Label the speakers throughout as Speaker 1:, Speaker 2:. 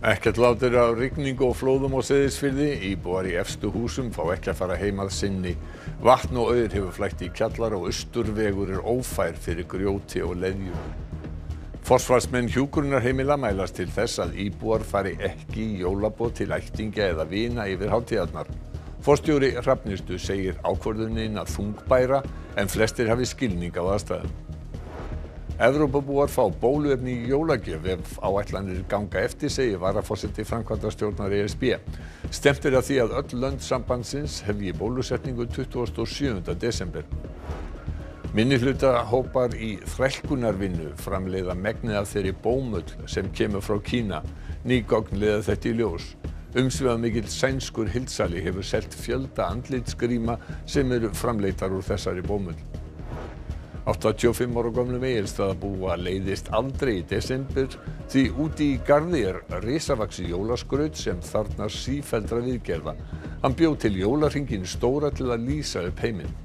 Speaker 1: Ekkert lát er á rigningu og flóðum á Seyðisfirði. Íbúar í efstu húsum fá ekki að fara heim að sinni. Vatn og aur hefur flætt í kjallara og austurvegur er ófær fyrir grjóti og leðju. Forsvarsmenn hjúkrunarheimila mælast til þess að íbúar fari ekki í jólaboð til ættingja eða vina yfir hátíðarnar. Forstjóri Hrafnistu segir ákvörðunina þungbæra en flestir hafi skilning á aðstæðum. Evrópubúar fá bóluefni í jólagjöf ef áætlanir ganga eftir, segir varaforseti framkvæmdastjórnar ESB. Stefnt er að því að öll lönd sambandsins hefji bólusetningu 27. desember. Minnihlutahópar í þrælkunarvinnu framleiða megnið af þeirri bómull sem kemur frá Kína. Ný gögn leiða þetta í ljós. Umsvifamikill sænskur heildsali hefur selt fjölda andlitsgríma sem eru framleiddar úr þessari bómull. 85 ára gömlum Egilsstaðabúa leiðist aldrei í desember því úti í garði er risavaxið jólaskraut sem þarfnast sífelldra viðgerða. Hann bjó til jólahringinn stóra til að lýsa upp heiminn.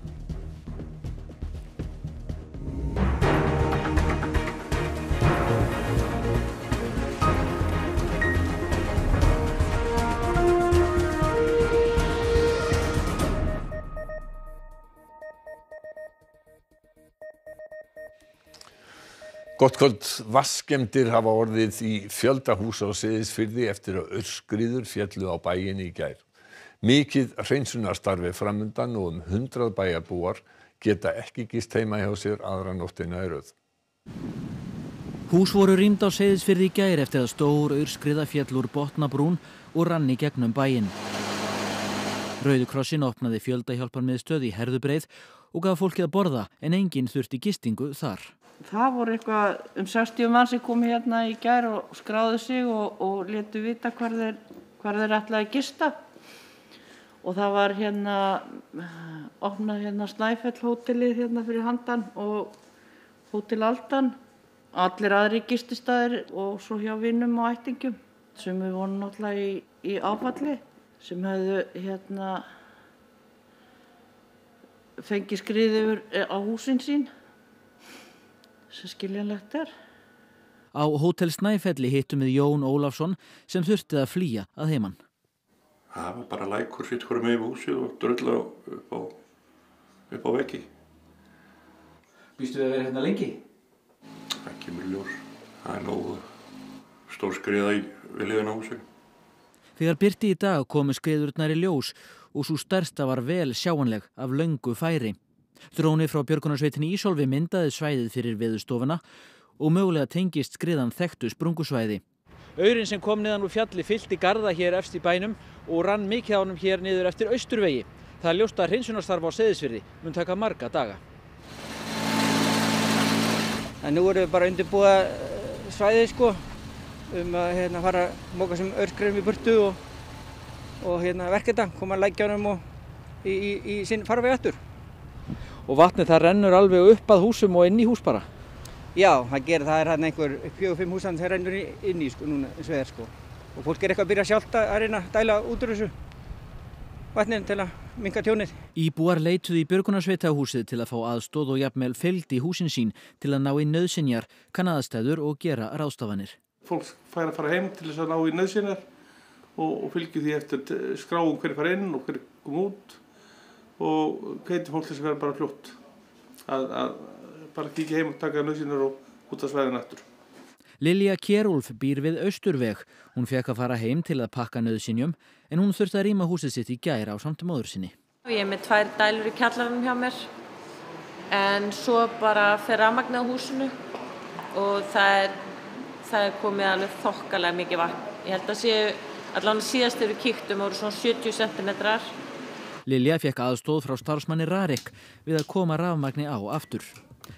Speaker 1: Gott kvöld. Vatnsskemmdir hafa orðið í fjölda húsa á Seyðisfirði eftir að aurskriður féllu á bæinn í gær. Mikið hreinsunarstarf er framundan og 100 bæjarbúar geta ekki gist heima hjá sér aðra nóttina í röð.
Speaker 2: Hús voru rýmd á Seyðisfirði í gær eftir að stór aurskriða féll úr Botnabrún og rann í gegnum bæinn. Rauði krossinn opnaði fjöldahjálparmiðstöð í Herðubreið og gaf fólki að borða en enginn þurfti gistingu þar.
Speaker 3: Það voru eitthvað 60 mann sem kom hérna í gær og skráðu sig og létu vita hvar þeir ætlaði að gista. Og það var opnað Snæfell hótelið hérna fyrir handan og Hótel Aldan. Allir aðri gististaðir og svo hjá vinum og ættingjum sem við vorum náttúrulega í áfalli sem hefðu fengið skrið yfir á húsin sín. Sem skiljanlegt er.
Speaker 2: Á Hótel Snæfelli hittum við Jón Ólafsson sem þurfti að flýja að heiman.
Speaker 4: Það var bara lækur sitt hverju megin við húsið og drulla upp á veggi.
Speaker 2: Býstu við að vera hérna lengi?
Speaker 4: Ekki mjög ljós. Það er nógu stór skriða við hliðina á húsinu.
Speaker 2: Þegar birti í dag komu skriðurnar í ljós og sú stærsta var vel sjáanleg af löngu færi. Dróni frá björgunarsveitinni Ísólfi myndaði svæðið fyrir Veðurstofuna og mögulega tengist skriðan þekktu sprungusvæði. Aurinn sem kom neðan úr fjalli fyllti garða hér efst í bænum og rann mikið á honum hér niður eftir Austurvegi. Það er ljóst að hreinsunarstarf á Seyðisfirði mun taka marga daga.
Speaker 5: Nú erum við bara undirbúa svæðið að fara að moka sem aurskriðum í burtu og verkefna, koma lækjanum og í sinn farveg aftur.
Speaker 2: Og vatnið það rennur alveg upp að húsum og inn í hús bara?
Speaker 5: Já, það er einhver 4-5 húsan sem rennur inn í núna eins og er Og fólk er eitthvað að byrja sjálft að reyna að dæla út úr þessu vatnið til að minnka tjónið.
Speaker 2: Íbúar leituðu í björgunarsveitahúsið til að fá aðstoð og jafnvel fylgdi húsin sín til að ná í nauðsynjar, kanna aðstæður og gera ráðstafanir.
Speaker 6: Fólk fær að fara heim til þess að ná í nauðsynjar og fylgju því eftir skráum hverju fara inn og hverju kom út. Og hveiti fólk þess að vera bara fljótt að bara kíkja heim og taka nauðsynjar og út af svæðinu aftur.
Speaker 2: Lilja Kjerúlf býr við Austurveg. Hún fékk að fara heim til að pakka nauðsynjum en hún þurfti að rýma húsið sitt í gær ásamt móður sinni.
Speaker 7: Ég er með 2 dælur í kjallaranum hjá mér en svo bara fer rafmagnið á húsinu og það er komið alveg þokkalega mikið vatn. Ég held að séu allan síðast þegar við kíktum voru svona 70 cm.
Speaker 2: Lilja fékk aðstoð frá starfsmanni Rarik við að koma rafmagni á aftur.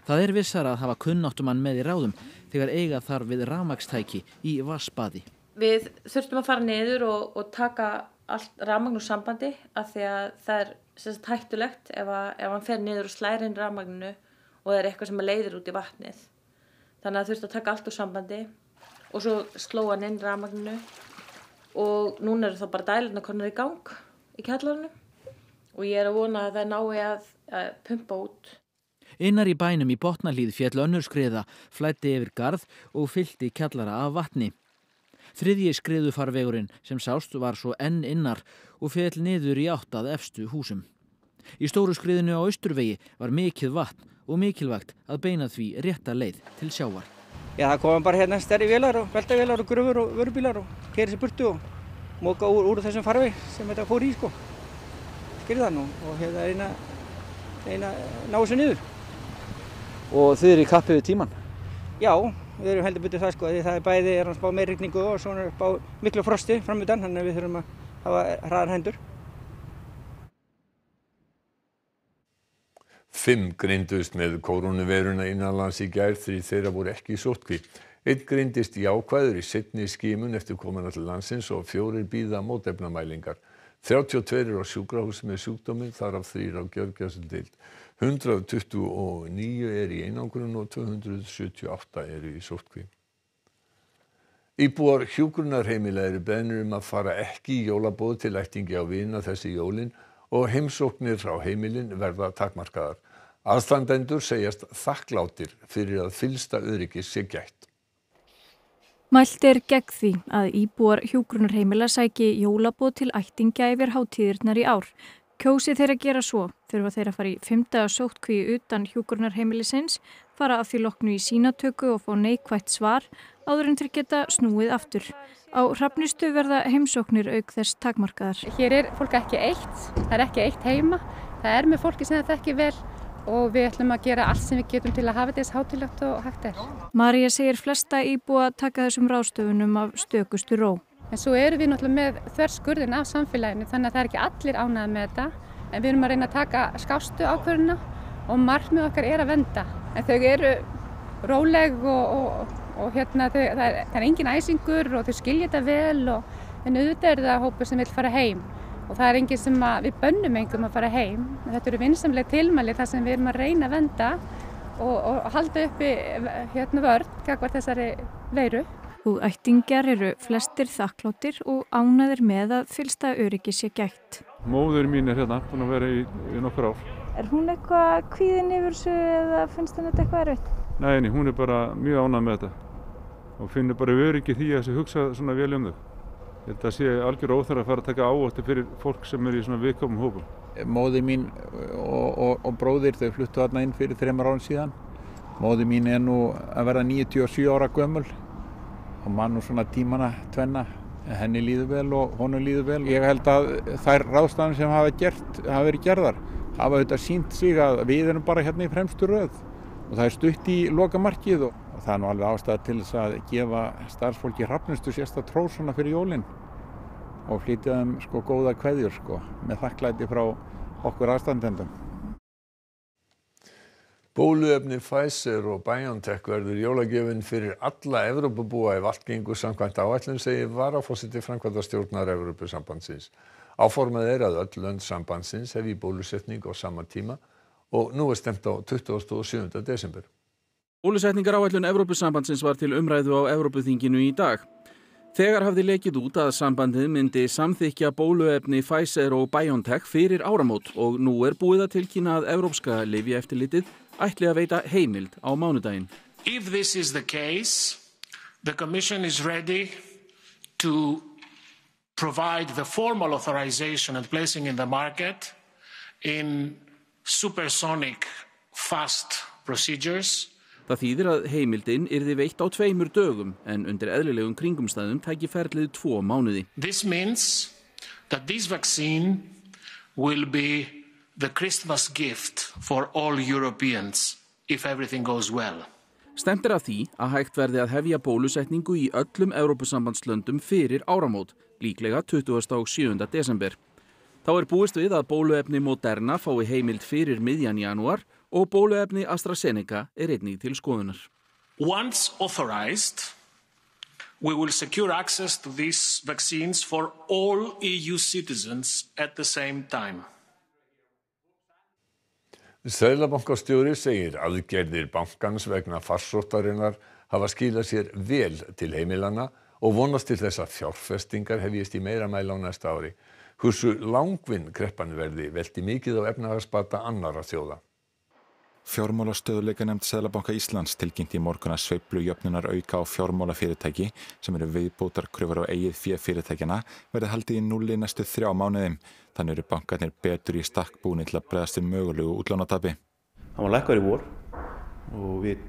Speaker 2: Það er vissara að hafa kunnáttumann með í ráðum þegar eiga þarf við rafmagnstæki í vatnsbaði.
Speaker 7: Við þurftum að fara niður og taka allt rafmagn úr sambandi af því að það er hættulegt ef hann fer niður og slærir inn rafmagninu og það er eitthvað sem leiðir út í vatnið. Þannig að þurfti að taka allt úr sambandi og svo sló hann inn rafmagninu og núna eru þá bara dælurnar komnar í gang í kjallaranum. Og ég er að vona að það nái að pumpa út.
Speaker 2: Innar í bænum í Botnahlíð féll önnur skriða, flæddi yfir garð og fyllti kjallara af vatni. Þriðji skriðufarvegurinn sem sást var svo enn innar og féll niður í átt að efstu húsum. Í stóru skriðinu á Austurvegi var mikið vatn og mikilvægt að beina því rétta leið til sjávar.
Speaker 5: Já, það koma bara hérna stærri vélar og veltavélar og gröfur og vörubílar og keyra sér burtu og moka úr þessum farvegi sem þetta fór í sko. Skriðan og hérna reyna ná þessu niður.
Speaker 8: Og þið eru í kappi við tímann?
Speaker 5: Já, við erum heldur betur það sko, því það er bæði að spá meiri rigningu og svona spá miklu frosti framundan, þannig að við þurfum að hafa hraðar hendur.
Speaker 1: 5 greindust með kórónuveiruna innanlands í gær, 3 þeirra voru ekki í sóttkví. 1 greindist jákvæður í seinni skimun eftir komuna til landsins og 4 bíða mótefnamælingar. 32 eru á sjúkrahúsi með sjúkdóminn, þar af 3 á gjörgæsludeild. 129 eru í einangrun og 278 eru í sóttkví. Íbúar hjúkrunarheimila eru beðnir að fara ekki í jólaboð til ættingja og vina þessi jólin og heimsóknir frá heimilin verða takmarkaðar. Aðstandendur segjast þakklátir fyrir að fyllsta öryggis sé gætt.
Speaker 9: Mælt gegn því að íbúar hjúkrunarheimila sæki jólaboð til ættingja yfir hátíðirnar í ár. Kjósi þeir að gera svo, þurfa þeir að fara í 5. sóttkví utan hjúkrunarheimilisins, fara að því loknu í sýnatöku og fá neikvætt svar áður en þeir geta snúið aftur. Á Hrafnistu verða heimsóknir auk þess takmarkaðar.
Speaker 10: Hér er fólk ekki eitt, það er ekki eitt heima, það er með fólki sem það þekkir vel og við ætlum að gera allt sem við getum til að hafa þess hátíðlegt og hægt er.
Speaker 9: María segir flesta íbúa taka þessum ráðstöfunum af stökustu ró.
Speaker 10: En svo erum við náttúrulega með þverskurðin af samfélaginu, þannig að það er ekki allir ánægðir með þetta, en við erum að reyna að taka skástu ákvörðuna og markmið okkar er að vernda. En þau eru róleg og hérna, það er engin æsingur og þau skilja þetta vel en auðvitað er það hópur sem vill fara heim. Og það er engin sem við bönnum engum að fara heim. Þetta eru vinsamleg tilmæli þar sem við erum að reyna að vernda og halda uppi vörn gagnvart þessari veiru.
Speaker 9: Og ættingjar eru flestir þakkláttir og ánægðir með að fyllsta öryggi sé gætt.
Speaker 11: Móðir mín er hérna, búin að vera í nokkur ár.
Speaker 9: Er hún eitthvað kvíðin yfir þessu eða finnst henni þetta eitthvað erfitt?
Speaker 11: Nei, hún er bara mjög ánægð með þetta og finnur bara öryggi því að þessi hugsa svona vel um þau. Ég held að sé algjör óþarfi að fara að taka áhættu fyrir fólk sem er í svona viðkvæmum hópum.
Speaker 12: Móðir mín og bróðir, þau fluttu þarna inn fyrir 3 árum síðan. Móðir mín er nú að verða 97 ára gömul og man nú svona tímana tvenna. Henni líður vel og honum líður vel. Ég held að þær ráðstafanir sem hafa verið gerðar hafa auðvitað sýnt sig að við erum bara hérna í fremstu röð og það er stutt í lokamarkið og það er nú alveg ástæða til þess að gefa starfsfólki Hrafnistu sérstakt hrós svona fyrir jólin og flytja þeim góðar kveðjur með þakklæti frá okkur aðstandendum.
Speaker 1: Bóluefni Pfizer og BioNTech verður jólagjöfin fyrir alla Evrópubúa ef allt gengur samkvæmt áætlun, segir varaforseti framkvæmdastjórnar Evrópusambandsins. Áformað er að öll lönd sambandsins hefi bólusetningu á sama tíma og nú er stefnt á 27. desember.
Speaker 13: Bólusetningaráætlun Evrópusambandsins var til umræðu á Evrópuþinginu í dag. Þegar hafði lekið út að sambandið myndi samþykkja bóluefni Pfizer og BioNTech fyrir áramót og nú er búið að tilkynna að Evrópska lyfjaeftirlitið ætli að veita heimild á mánudaginn.
Speaker 14: If this is the case, the Commission is ready to provide the formal authorization and placing in the market in supersonic fast procedures.
Speaker 13: Það þýðir að heimildin yrði veitt á 2 dögum en undir eðlilegum kringumstæðum tæki ferlið 2 mánuði.
Speaker 14: This means that this vaccine will be the Christmas gift for all Europeans if everything goes well.
Speaker 13: Stefnt að því að hægt verði að hefja bólusetningu í öllum Evrópusambandslöndum fyrir áramót, líklega 27. desember. Þá er búist við að bóluefni Moderna fái heimild fyrir miðjan janúar og bóluefni AstraZeneca er einnig til skoðunar.
Speaker 14: Once authorized, we will secure access to these vaccines for all EU citizens at the same time.
Speaker 1: Seðlabankastjóri segir aðgerðir bankans vegna farsóttarinnar hafa skilað sér vel til heimilanna og vonast til þess að fjárfestingar hefjist í meira mæli á næsta ári. Hversu langvinn kreppan verði velti mikið á efnahagsbata annarra þjóða.
Speaker 15: Fjármálastöðugleikanefnd Seðlabanka Íslands tilkynnti í morgun að sveiflujöfnunar auka á fjármálafyrirtæki sem eru viðbótarkröfur á eigið fé fyrirtækjanna verði haldið í núlli næstu 3 mánuðum. Þannig eru bankarnir betur í stakk búnir til að bregðast við mögulegu útlánatapi.
Speaker 16: Hann var lækkaður í vor og við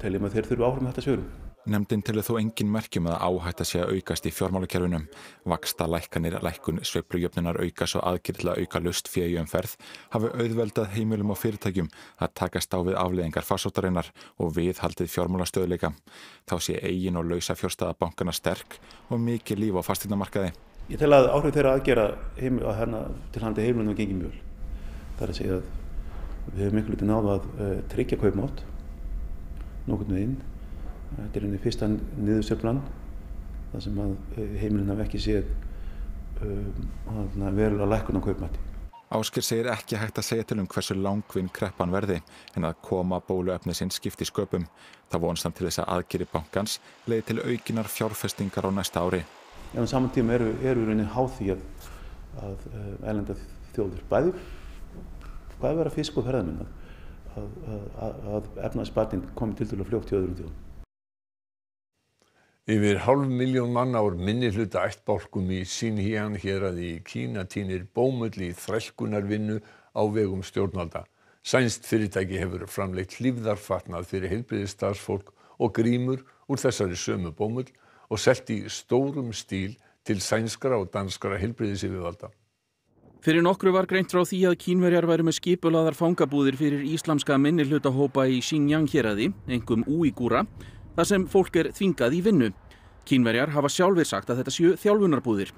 Speaker 16: teljum að þeir þurfa áfram þetta svigrúm.
Speaker 15: Nefndin telur þó engin merkjum að áhætta sé að aukast í fjármálakerfunum. Vaxtalækkanir, lækkun sveiflujöfnunar aukas og aðgerðir til að auka laust fé í umferð hafi auðveldað heimilum og fyrirtækjum að takast á við afleiðingar farsóttarinnar og viðhaldið fjármálastöðugleika. Þá sé eigin og lausafjárstaða bankanna sterk og mikið líf á fasteignamarkaði.
Speaker 16: Ég tel að áhrif þeirra aðgerða til handa heimilunum gengi mjög. Það er að segja að við höfum miklu náð að tryggja kaupmátt nokkurn veginn. Þetta er fyrsta niðursveiflan þar sem að heimilin hafa ekki séð verulega lækkun á kaupmætti.
Speaker 15: Ásgeir segir ekki hægt að segja til hversu langvinn kreppan verði en að koma bóluefnisins skipti sköpum. Það vonast hann til þess að aðgerðir bankans leiði til aukinnar fjárfestingar á næsta ári.
Speaker 16: En á saman tíma eru í rauninni háð því að erlendar þjóðir bæði vera fisk og ferðamenn að efnahagsbatinn komi tiltölulega fljótt í öðrum þjóðum.
Speaker 1: Yfir 500.000 manna úr minnihluta ættbálkum í Xinjiang héraði í Kína tínir bómull í þrælkunarvinnu á vegum stjórnvalda. Sænskt fyrirtæki hefur framleitt hlífðarfatnað fyrir heilbrigðisstarfsfólk og grímur úr þessari sömu bómull og selt í stórum stíl til sænskra og danskra heilbrigðisyfirvalda.
Speaker 13: Fyrir nokkru var greint frá því að Kínverjar væru með skipulagðar fangabúðir fyrir íslamska minnihlutahópa í Xinjiang héraði, einkum úígúra, þar sem fólk er þvingað í vinnu. Kínverjar hafa sjálfir sagt að þetta séu þjálfunarbúðir.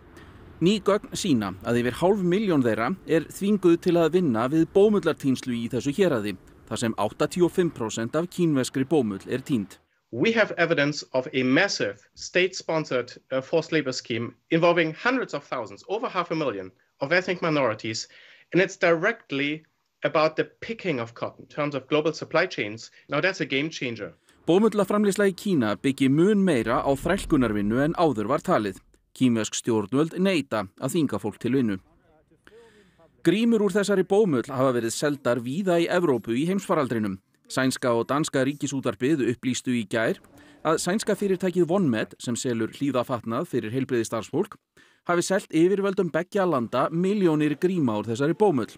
Speaker 13: Ný gögn sýna að yfir 500.000 þeirra er þvinguð til að vinna við bómullartínslu í þessu héraði, þar sem 85% af kínverskri bómull er tínd.
Speaker 17: We have evidence of a massive state-sponsored forced labor scheme involving hundreds of thousands, over 500,000 of ethnic minorities, and it's directly about the picking of cotton in terms of global supply chains. Now that's a game changer.
Speaker 13: Bómullaframleiðsla í Kína byggi mun meira á þrælkunarvinnu en áður var talið. Kínversk stjórnvöld neita að þvinga fólk til vinnu. Grímur úr þessari bómull hafa verið seldar víða í Evrópu í heimsfaraldrinum. Sænska og danska ríkisútvarpið upplýstu í gær að sænska fyrirtækið OneMed, sem selur hlífðarfatnað fyrir heilbrigðisstarfsfólk, hafi selt yfirvöldum beggja landa milljónir gríma úr þessari bómull.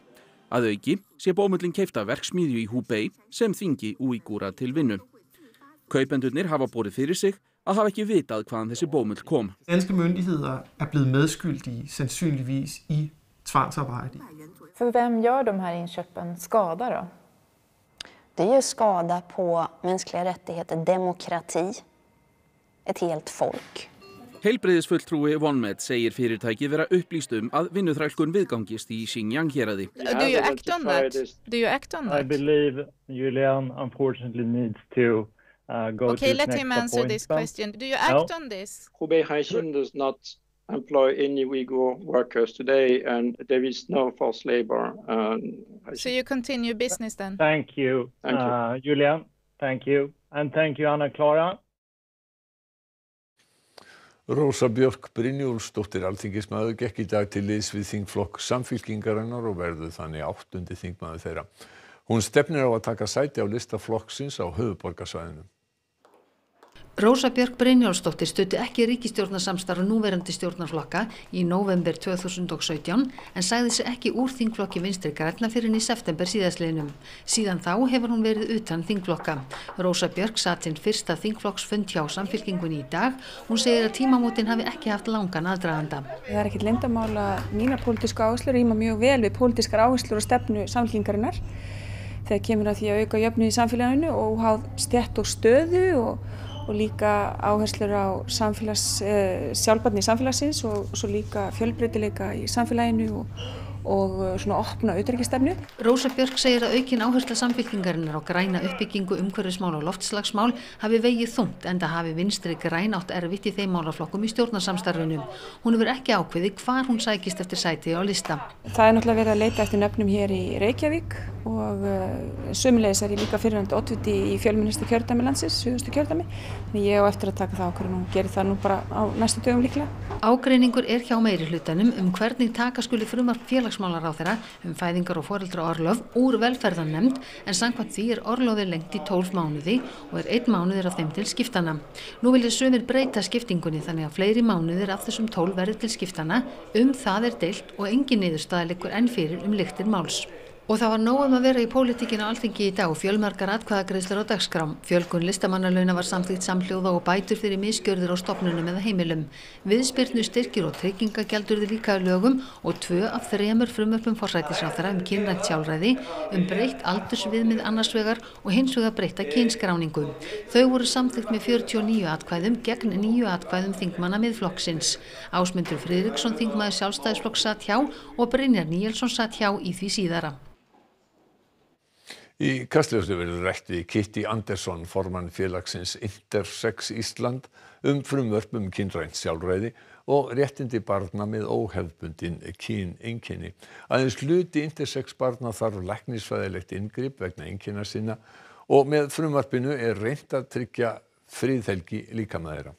Speaker 13: Að auki sé bómullin keypt af verksmiðju í Hubei sem þvingi úígúra til vinnu. Kaupendurnir hafa borið fyrir sig að hafa ekki vitað hvaðan þessi bómull kom.
Speaker 18: Danske myndigheder blevet medskyldige sandsynligvis i tvangsarbejde.
Speaker 19: För vem gör de här inköpen skada då? Det gör skada på mänskliga rättigheter, demokrati, ett helt folk.
Speaker 13: Heilbrigðisfulltrúi OneMed segir fyrirtækið vera upplýst að vinnuþrælkun viðgangist í Xinjiang héraði.
Speaker 19: Do you act on that? Do you act on that?
Speaker 20: I believe Julian unfortunately needs to go
Speaker 19: okay,
Speaker 20: to
Speaker 19: let him answer this question. Do you act on this?
Speaker 21: Hubei Haixin does not employ any Uyghur workers today, and there is no forced labor.
Speaker 19: So you continue business then?
Speaker 20: Thank you, Julian. Thank you. And thank you, Anna-Clara.
Speaker 1: Rósa Björk Brynjólfsdóttir alþingismaður gekk í dag til liðs við þingflokk Samfylkingarinnar og verður þannig 8. þingmaður þeirra. Hún stefnir á að taka sæti á lista flokksins á höfuðborgarsvæðinu.
Speaker 22: Rósa Björk Brynjólfsdóttir studdi ekki ríkisstjórnarsamstarf núverandi stjórnarflokka í nóvember 2017 en sagði sig ekki úr þingflokki Vinstri grænna fyrr en í september síðastliðnum. Síðan þá hefur hún verið utan þingflokka. Rósa Björk sat sinn fyrsta þingflokksfund hjá Samfylkingunni í dag. Hún segir að tímamótin hafi ekki haft langan aðdraganda.
Speaker 23: Það er ekkert leyndarmál að mínar pólitísku áherslur ríma mjög vel við pólitískar áherslur og stefnu Samfylkingarinnar. Þegar kemur að því að auka jöfnuð í samfélaginu og óháð stétt og stöðu og líka áherslur á sjálfbærni samfélagsins og svo líka fjölbreytileika í samfélaginu og svona opna utanríkisstefnu.
Speaker 22: Rósa Björk segir að aukin áhersla Samfylkingarinnar á græna uppbyggingu, umhverfismál og loftslagsmál hafi vegið þungt enda hafi Vinstri græn átt erfitt í þeim málaflokkum í stjórnarsamstarfinu. Hún hefur ekki ákveðið hvar hún sækist eftir sæti á lista.
Speaker 23: Það er náttúrulega verið að leita eftir nöfnum hér í Reykjavík og sömuleiðis er ég líka fyrrverandi oddviti í fjölmennustu kjördæmi landsins, suðustu kjördæmi. Þannig ég á eftir að taka það ákvörðun og geri það nú bara á næstu dögum líklega.
Speaker 22: Ágreiningur er hjá meirihlutanum hvernig taka skuli frumvarp félagsmálaráðherra félagsmálaráðherra fæðingar- og foreldraorlof úr velferðarnefnd en samkvæmt því orlofið lengt í 12 mánuði og 1 mánuður af þeim til skiptana. Nú vilja sumir breyta skiptingunni þannig að fleiri mánuðir af þessum 12 verði til skiptana. Það deilt og engin niðurstaða liggur enn fyrir lyktir máls. Og það var nóg að vera í pólitíkinni á Alþingi í dag og fjölmargar atkvæðagreiðslur á dagskrá. Fjölgun listamannalauna var samþykkt samhljóða og bætur fyrir misgjörðir á stofnunum eða heimilum. Viðspyrnu styrkir og tryggingagjald urðu líka að lögum og 2 af 3 frumvörpum forsætisráðherra kynrænt sjálfræði, breytt aldursviðmið annars vegar og hins vegar breytta kynskráningu. Þau voru samþykkt með 49 atkvæðum gegn 9 atkvæðum þingmanna Miðflokksins. Ásmundur Friðriksson þingmaður Sjálfstæðisflokks sat hjá og Brynjar Níelsson sat hjá í því síðara.
Speaker 1: Í Kastljósi verður rætt við Kitty Andersson, formann félagsins Intersex Ísland, frumvörp kynrænt sjálfræði og réttindi barna með óhefðbundin kyneinkenni. Aðeins hluti intersex barna þarf læknisfræðilegt inngrip vegna einkenna sinna og með frumvarpinu reynt að tryggja friðhelgi líkama þeirra.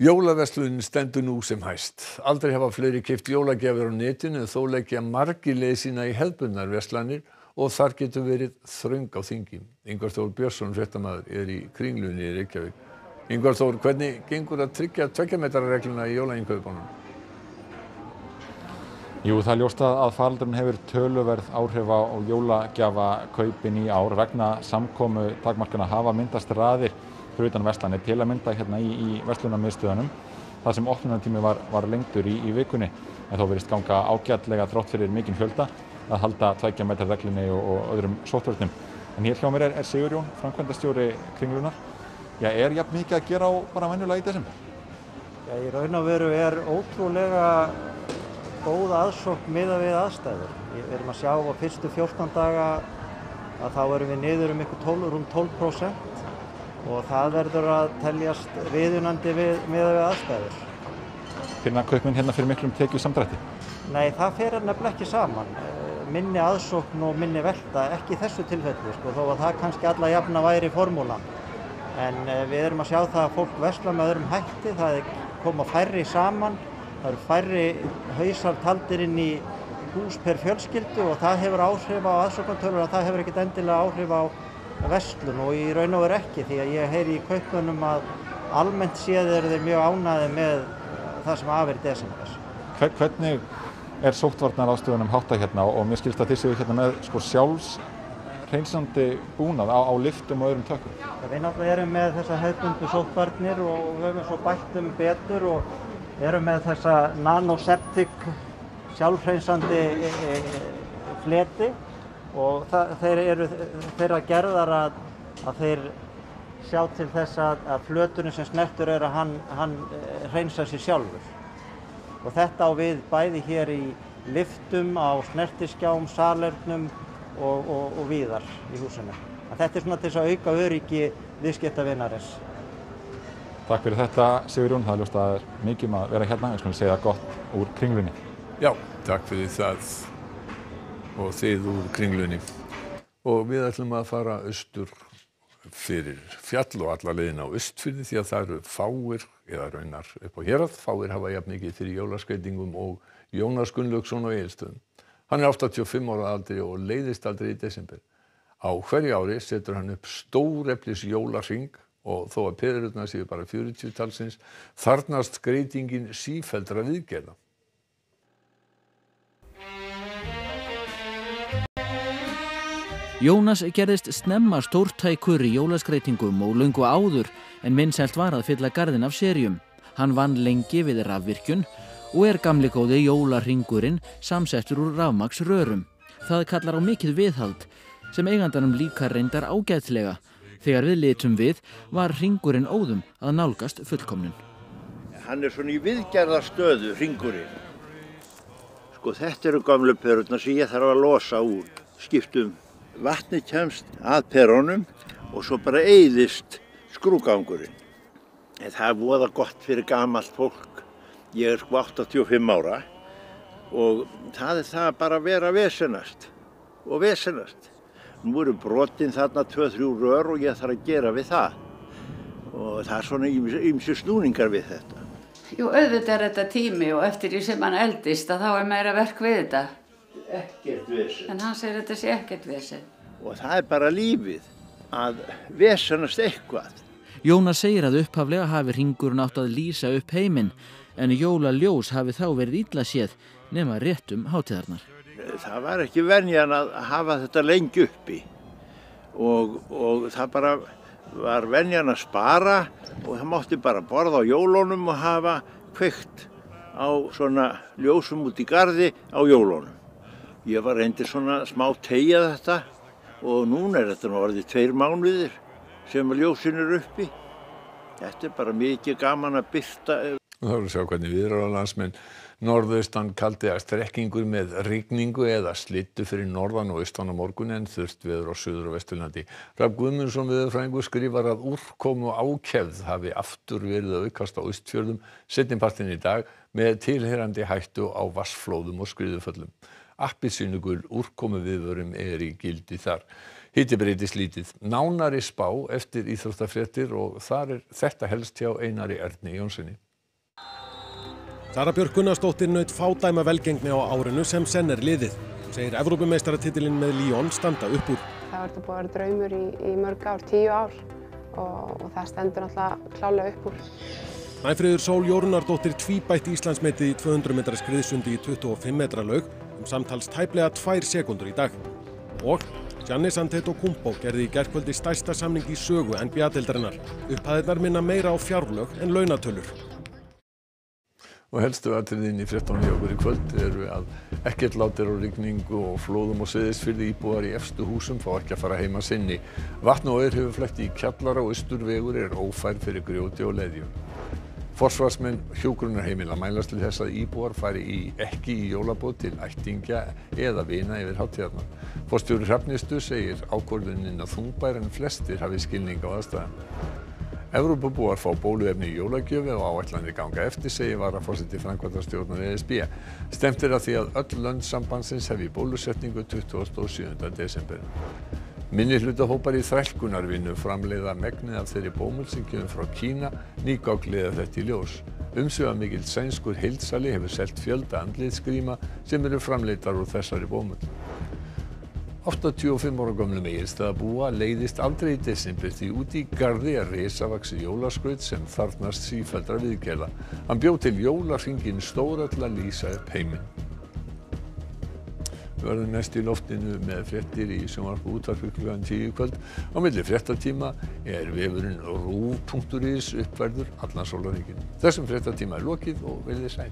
Speaker 1: Jólaverslunin stendur nú sem hæst. Aldrei hafa fleiri keypt jólagjafir á netinu en þó leggja margir leið sína í hefðbundnar verslanir og þar getur verið þröng á þingi. Ingvar Þór Björnsson, fréttamaður, í Kringlunni í Reykjavík. Ingvar Þór, hvernig gengur að tryggja 2 metra regluna í jólainnkaupunum?
Speaker 15: Jú, það ljóst að faraldurinn hefur töluverð áhrif á jólagjafakaupin í ár vegna samkomu takmarkana hafa myndast raðir fyrir utan verslanir til að mynda hérna í verslunarmiðstöðunum þar sem opnunartími var lengdur í vikunni en þó virðist ganga ágætlega þrátt fyrir mikinn fjölda að halda 2 metra reglunni og öðrum sóttvörnum. En hér hjá mér Sigurjón, framkvæmdastjóri Kringlunnar. Jafn mikið að gera á bara venjulega í desember?
Speaker 3: Í raun og veru ótrúlega góð aðsókn miðað við aðstæður. Við erum að sjá á fyrstu 14 daga að þá erum við niður rúm 12%. Og það verður að teljast viðunandi miðað við aðstæður.
Speaker 15: Finna kaupmenn hérna fyrir miklum tekju samdrætti?
Speaker 3: Nei, það fer nefnilega ekki saman. Minni aðsókn og minni velta, ekki í þessu tilfelli, þó að það kannski alla jafna væri formúlan. En við erum að sjá það að fólk versla með öðrum hætti, það koma færri saman, það eru færri hausar taldir inn í hús per fjölskyldu og það hefur áhrif á aðsóknartölur, það hefur ekkert endilega áhrif á verslun og í raun og veru ekki því að ég heyri í kaupmönnum að almennt séð eru þeir mjög ánægðir með það sem af í desember.
Speaker 15: Hvernig sóttvarnaráðstöfunum háttað hérna og mér skilst að þið séu hérna með sjálfshreinsandi búnað á lyftum og öðrum tökum?
Speaker 3: Við náttúrulega erum með þessa hefðbundnu sóttvarnir og við höfum svo bætt betur og erum með þessa nanoseptic sjálfshreinsandi fleti og þeir eru þeirra gerðar að þeir sjá til þess að flöturinn sem snertur að hann hreinsar sig sjálfur. Og þetta á við bæði hér í lyftum, á snertiskjám, salernum og víðar í húsinu. Þetta svona til þess að auka öryggi viðskiptavinarins.
Speaker 15: Takk fyrir þetta, Sigurjón. Það ljóst að mikið að vera hérna. Við skulum segja gott úr Kringlunni.
Speaker 1: Já, takk fyrir það. Og þið úr Kringlunni. Og við ætlum að fara austur fyrir fjall og alla leiðina á Austfirði því að það eru fáir, eða raunar upp á Hérað, fáir hafa jafn mikið fyrir jólaskeytingum og Jónas Gunnlaugsson á Egilsstöðum. Hann 85 ára aldri og leiðist aldrei í desember. Á hverju ári setur hann upp stóreflis jólarhring og þó að peðururnar séu bara 40 talsins, þarnast skreytingin sífelldra viðgerða.
Speaker 2: Jónas gerðist snemma stórtækur í jólaskreytingum og löngu áður en vinsælt var að fylla garðinn af serjum. Hann vann lengi við rafvirkjun og gamli góði jólarhringurinn samsettur úr rafmagnsrörum. Það kallar á mikið viðhald sem eigandanum líka reyndar ágætlega. Þegar við litum við var hringurinn óðum að nálgast fullkomnun.
Speaker 4: Hann svona í viðgerðarstöðu, hringurinn. Þetta eru gamlu perurnar sem ég þarf að losa úr, skiptum. Vatnið kemst að perunum og svo bara eyðist skrúgangurinn. Það er voða gott fyrir gamalt fólk. Ég er 85 ára og það er það bara að vera vesenast og vesenast. Nú eru brotin þarna 2-3 rör og ég þarf að gera við það. Og það er svona ýmsir snúningar við þetta.
Speaker 6: Jú, auðvitað þetta tími og eftir því sem hann eldist að þá meira verk við þetta.
Speaker 4: Ekkert vesen.
Speaker 6: En hann segir þetta sé ekkert vesen.
Speaker 4: Og það bara lífið að vesenast eitthvað.
Speaker 2: Jónas segir að upphaflega hafi hringurinn átt að lýsa upp heiminn, en jólaljós hafi þá verið illa séð nema rétt hátíðarnar.
Speaker 4: Það var ekki venjan að hafa þetta lengi uppi og það bara var venjan að spara og það mátti bara borða á jólunum og hafa kveikt á svona ljósum út í garði á jólunum. Ég var reyndið svona smá tegja þetta og núna þetta orðið 2 mánuðir sem ljósin uppi. Þetta bara mikið gaman að birta.
Speaker 1: Það voru að sjá hvernig viðráðalandsmenn norðaustan kaldi að strekkingur með rigningu eða slyddu fyrir norðan og austan á morgun en þurrt veður á Suður- og Vesturlandi. Hrafn Guðmundsson veðurfræðingur skrifar að úrkomu ákefð hafi aftur verið að aukast á Austfjörðum seinnipartinn í dag með tilheyrandi hættu á vatnsflóðum og skriðuföllum. Appelsínugul úrkomuviðvörum í gildi þar. Hiti breytist lítið. Nánari spá eftir íþróttafréttir og þar þetta helst hjá Einari Erni Jónssoni.
Speaker 7: Sara Björk Gunnarsdóttir naut fádæma velgengni á árinu sem senn liðið. Segir Evrópumeistaratitilinn með Lyon standa upp úr.
Speaker 8: Það var þetta búið að vera draumur í mörg ár, 10 ár og það stendur náttúrulega klálega upp úr.
Speaker 7: Snæfríður Sól Jórunardóttir tvíbætt Íslandsmetið í 200 metra skriðsundi í 25 metra laug samtals tæplega 2 sekúndur í dag. Og Giannis Antetokounmpo gerði í gærkvöldi stærsta samning í sögu NBA-deildarinnar. Upphæðirnar minna meira á fjárlög en launatölur.
Speaker 1: Og helstu atriðin í fréttunum hjá okkur í kvöld eru að ekkert lát á rigningu og flóðum og Seyðisfirði. Íbúar í efstu húsum fá ekki að fara heima sinni. Vatn og aur hefur flætt í kjallara og austurvegur ófær fyrir grjóti og leðju. Forsvarsmenn hjúkrunarheimila mælast til þess að íbúar fari ekki í jólaboð til ættingja eða vina yfir hátíðarnar. Forstjóri Hrafnistu segir ákvörðunina þungbær en flestir hafi skilning á aðstæðum. Evrópubúar fá bóluefni í jólagjöf og áætlanir ganga eftir, segir varaforseti framkvæmdastjórnar ESB. Stefnt að því að öll lönd sambandsins hefi bólusetningu 27. desember. Minnihlutahópar í þrælkunarvinnu framleiða megnið af þeirri bómull sem kemur frá Kína, nýgögn leiða þetta í ljós. Umsvifamikill sænskur heildsali hefur selt fjölda andlitsgríma sem eru framleiddar úr þessari bómull. 85 ára gömlum Egilsstaðabúa leiðist aldrei í desember því úti í garði risavaxið jólaskraut sem þarfnast sífelldra viðgerða. Hann bjó til jólahringinn stóra til að lýsa upp heiminn. Við verðum næst í loftinu með fréttir í sjónvarpi og útvarpi klukkan 10 í kvöld. Á milli fréttatíma vefurinn ruv.is uppfærður allan sólarhringinn. Þessum fréttatíma lokið og verið sæl.